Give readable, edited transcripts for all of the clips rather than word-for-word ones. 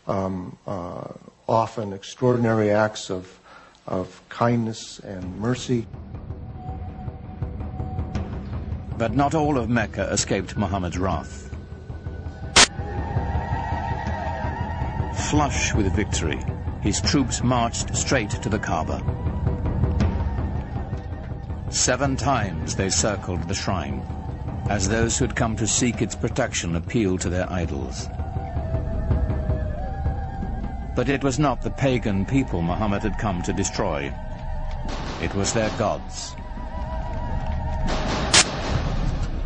often extraordinary acts of kindness and mercy. But not all of Mecca escaped Muhammad's wrath. Flush with victory, his troops marched straight to the Kaaba. 7 times they circled the shrine, as those who had come to seek its protection appealed to their idols. But it was not the pagan people Muhammad had come to destroy. It was their gods.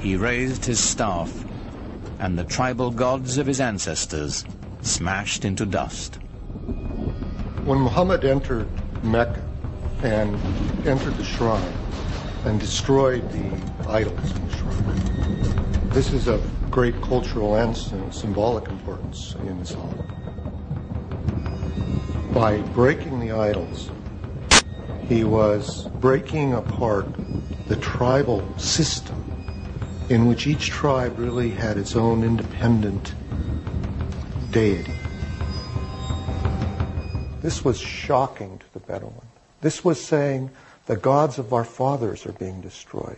He raised his staff, and the tribal gods of his ancestors smashed into dust. When Muhammad entered Mecca and entered the shrine and destroyed the idols in the shrine, this is of great cultural and symbolic importance in Islam. By breaking the idols, he was breaking apart the tribal system in which each tribe really had its own independent deity. This was shocking to the Bedouin. This was saying the gods of our fathers are being destroyed.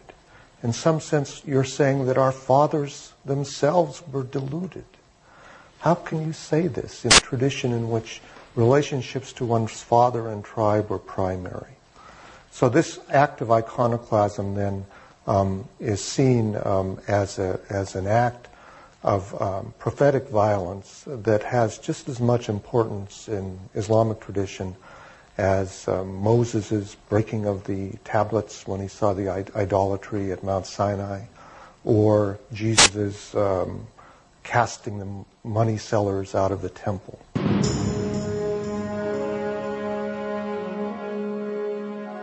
In some sense, you're saying that our fathers themselves were deluded. How can you say this in a tradition in which relationships to one's father and tribe were primary? So this act of iconoclasm then is seen as an act of prophetic violence that has just as much importance in Islamic tradition as Moses' breaking of the tablets when he saw the idolatry at Mount Sinai, or Jesus' casting the money sellers out of the temple.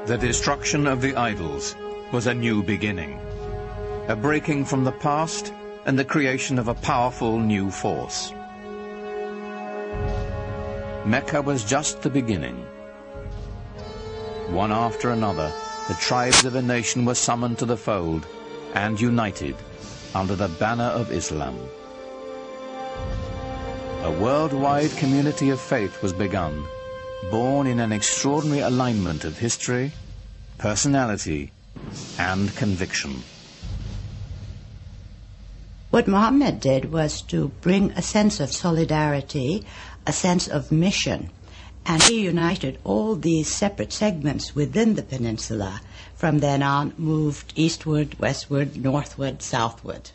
The destruction of the idols was a new beginning, a breaking from the past and the creation of a powerful new force. Mecca was just the beginning. One after another, the tribes of a nation were summoned to the fold and united under the banner of Islam. A worldwide community of faith was begun, born in an extraordinary alignment of history, personality, and conviction. What Muhammad did was to bring a sense of solidarity, a sense of mission, and he united all these separate segments within the peninsula. From then on, moved eastward, westward, northward, southward.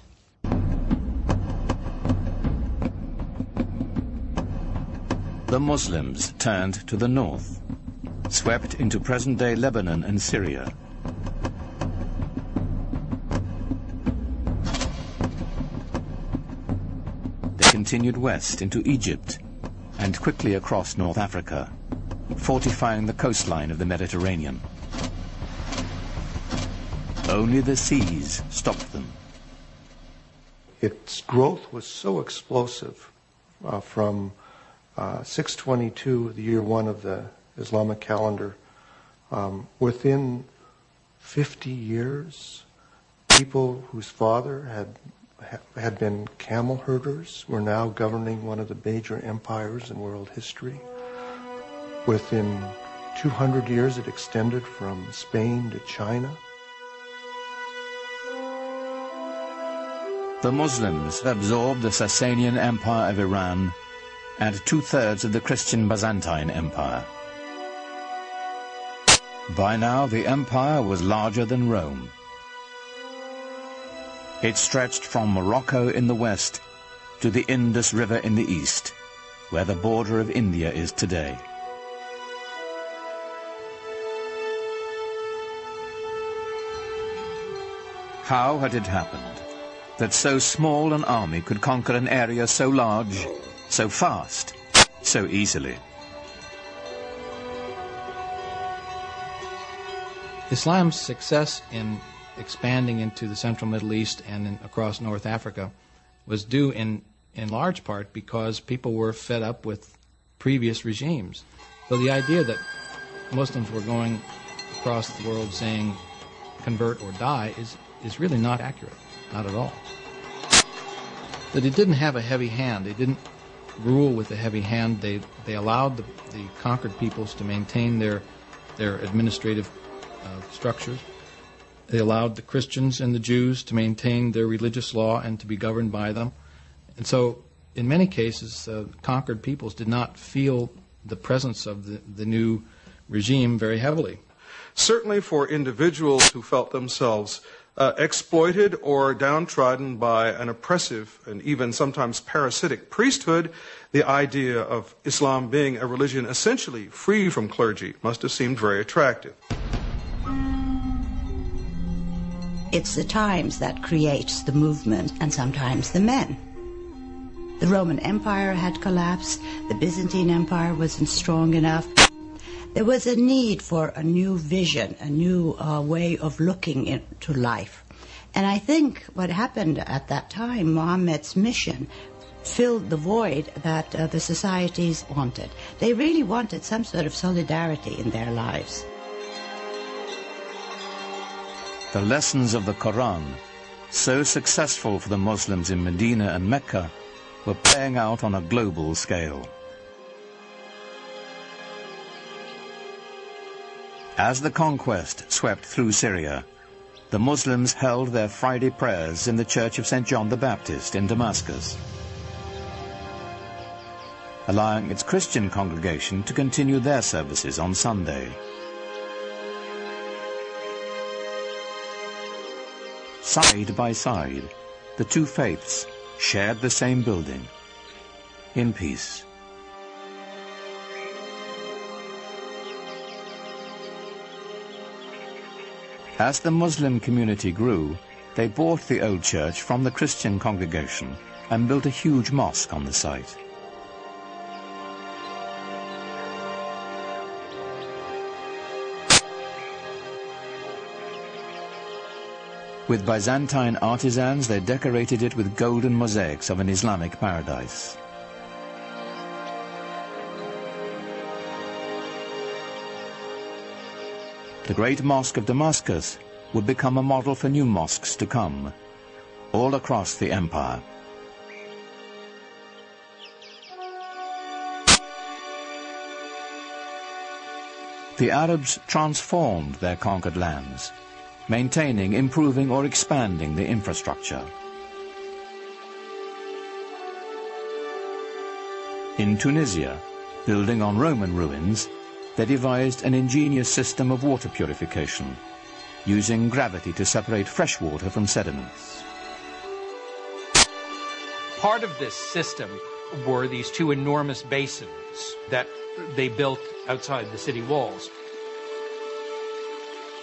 The Muslims turned to the north, swept into present-day Lebanon and Syria. They continued west into Egypt and quickly across North Africa, fortifying the coastline of the Mediterranean. Only the seas stopped them. Its growth was so explosive from 622, the year 1 of the Islamic calendar. Within 50 years, people whose father had been camel herders were now governing one of the major empires in world history. Within 200 years, it extended from Spain to China. The Muslims absorbed the Sasanian Empire of Iran and 2/3 of the Christian Byzantine Empire. By now, the empire was larger than Rome. It stretched from Morocco in the west to the Indus River in the east, where the border of India is today. How had it happened that so small an army could conquer an area so large, so fast, so easily? Islam's success in expanding into the central Middle East and across North Africa was due in large part because people were fed up with previous regimes. So the idea that Muslims were going across the world saying convert or die is really not accurate, not at all. That it didn't have a heavy hand. They didn't rule with a heavy hand. They allowed the conquered peoples to maintain their administrative structures. They allowed the Christians and the Jews to maintain their religious law and to be governed by them. And so, in many cases, conquered peoples did not feel the presence of the new regime very heavily. Certainly for individuals who felt themselves exploited or downtrodden by an oppressive and even sometimes parasitic priesthood, the idea of Islam being a religion essentially free from clergy must have seemed very attractive. It's the times that creates the movement, and sometimes the men. The Roman Empire had collapsed. The Byzantine Empire wasn't strong enough. There was a need for a new vision, a new way of looking into life. And I think what happened at that time, Muhammad's mission, filled the void that the societies wanted. They really wanted some sort of solidarity in their lives. The lessons of the Quran, so successful for the Muslims in Medina and Mecca, were playing out on a global scale. As the conquest swept through Syria, the Muslims held their Friday prayers in the Church of St. John the Baptist in Damascus, allowing its Christian congregation to continue their services on Sunday. Side by side, the two faiths shared the same building, in peace. As the Muslim community grew, they bought the old church from the Christian congregation and built a huge mosque on the site. With Byzantine artisans, they decorated it with golden mosaics of an Islamic paradise. The Great Mosque of Damascus would become a model for new mosques to come, all across the empire. The Arabs transformed their conquered lands, maintaining, improving, or expanding the infrastructure. In Tunisia, building on Roman ruins, they devised an ingenious system of water purification, using gravity to separate fresh water from sediments. Part of this system were these two enormous basins that they built outside the city walls.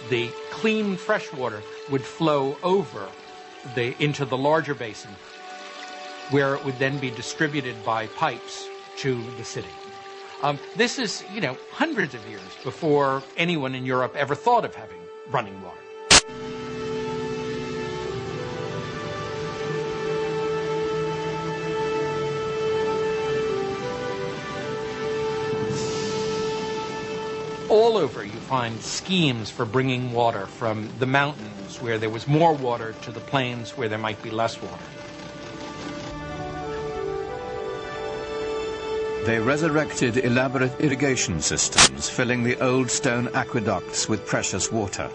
The clean fresh water would flow over into the larger basin, where it would then be distributed by pipes to the city. This is, hundreds of years before anyone in Europe ever thought of having running water. All over you find schemes for bringing water from the mountains where there was more water to the plains where there might be less water. They resurrected elaborate irrigation systems, filling the old stone aqueducts with precious water.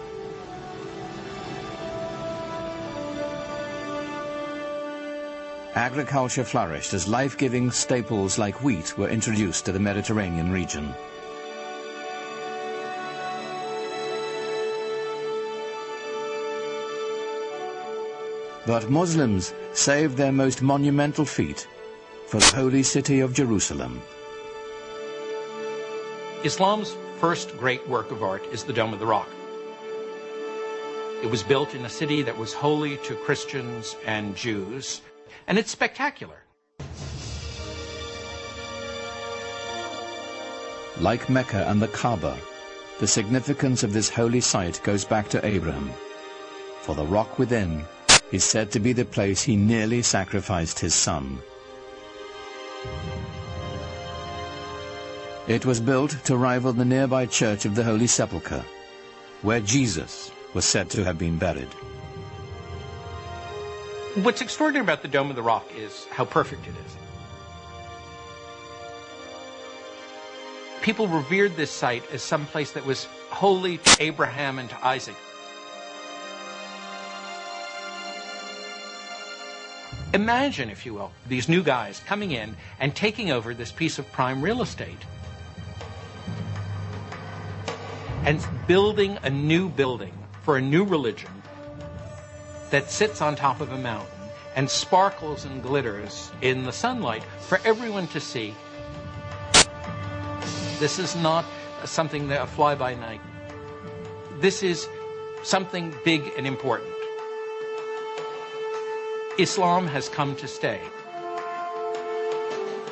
Agriculture flourished as life-giving staples like wheat were introduced to the Mediterranean region. But Muslims saved their most monumental feat for the holy city of Jerusalem. Islam's first great work of art is the Dome of the Rock. It was built in a city that was holy to Christians and Jews, and it's spectacular. Like Mecca and the Kaaba, the significance of this holy site goes back to Abraham, for the rock within is said to be the place he nearly sacrificed his son. It was built to rival the nearby Church of the Holy Sepulchre, where Jesus was said to have been buried. What's extraordinary about the Dome of the Rock is how perfect it is. People revered this site as some place that was holy to Abraham and to Isaac. Imagine, if you will, these new guys coming in and taking over this piece of prime real estate and building a new building for a new religion that sits on top of a mountain and sparkles and glitters in the sunlight for everyone to see. This is not something that a fly-by-night. This is something big and important. Islam has come to stay.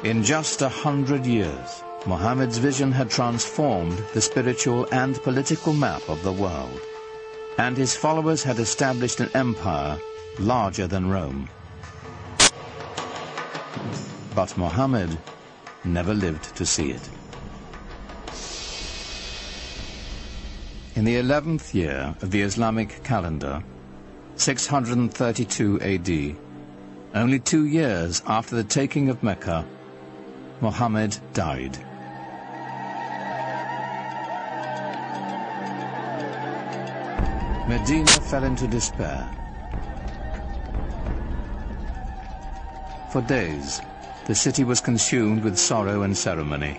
In just 100 years, Muhammad's vision had transformed the spiritual and political map of the world, and his followers had established an empire larger than Rome. But Muhammad never lived to see it. In the 11th year of the Islamic calendar, 632 AD, only 2 years after the taking of Mecca, Muhammad died. Medina fell into despair. For days, the city was consumed with sorrow and ceremony.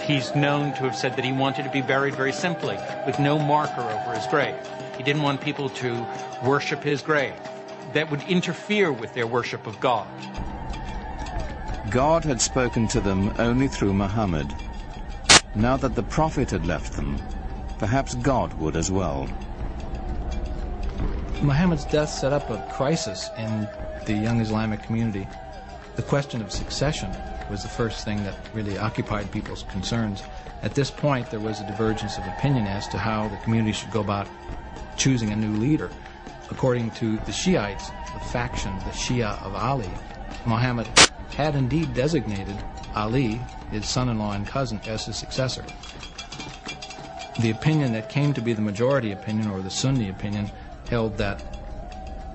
He's known to have said that he wanted to be buried very simply, with no marker over his grave. He didn't want people to worship his grave. That would interfere with their worship of God. God had spoken to them only through Muhammad. Now that the Prophet had left them, perhaps God would as well. Muhammad's death set up a crisis in the young Islamic community. The question of succession was the first thing that really occupied people's concerns. At this point, there was a divergence of opinion as to how the community should go about choosing a new leader. According to the Shiites, the faction, the Shia of Ali, Muhammad had indeed designated Ali, his son-in-law and cousin, as his successor. The opinion that came to be the majority opinion, or the Sunni opinion, held that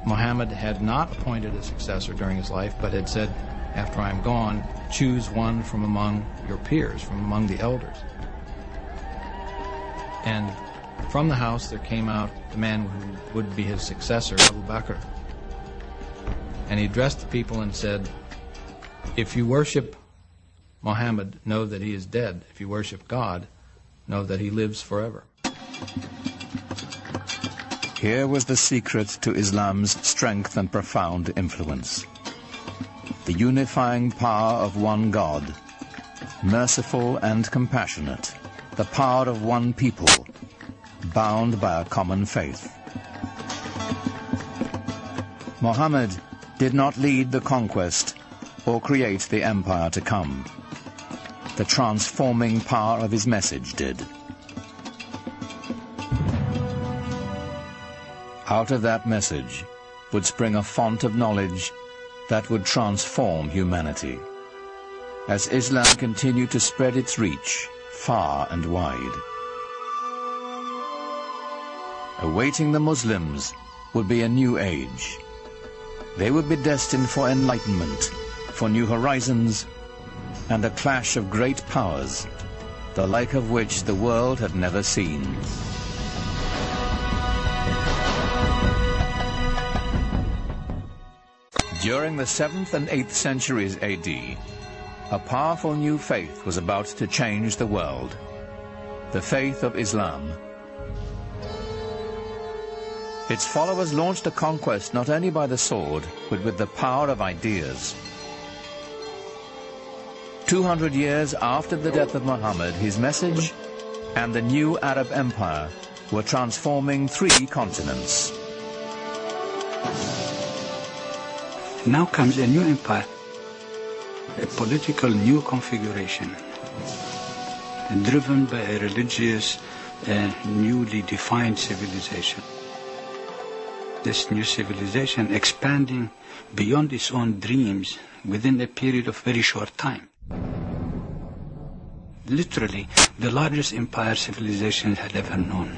Muhammad had not appointed a successor during his life, but had said, after I am gone, choose one from among your peers, from among the elders. And from the house there came out the man who would be his successor, Abu Bakr. And he addressed the people and said, if you worship Muhammad, know that he is dead. If you worship God, know that he lives forever. Here was the secret to Islam's strength and profound influence. The unifying power of one God, merciful and compassionate, the power of one people, bound by a common faith. Muhammad did not lead the conquest or create the empire to come. The transforming power of his message did. Out of that message would spring a font of knowledge that would transform humanity, as Islam continued to spread its reach far and wide. Awaiting the Muslims would be a new age. They would be destined for enlightenment, for new horizons, and a clash of great powers, the like of which the world had never seen. During the 7th and 8th centuries AD, a powerful new faith was about to change the world, the faith of Islam. Its followers launched a conquest not only by the sword, but with the power of ideas. 200 years after the death of Muhammad, his message and the new Arab empire were transforming 3 continents. Now comes a new empire, a political new configuration, driven by a religious and newly defined civilization. This new civilization expanding beyond its own dreams within a period of very short time. Literally, the largest empire civilization had ever known.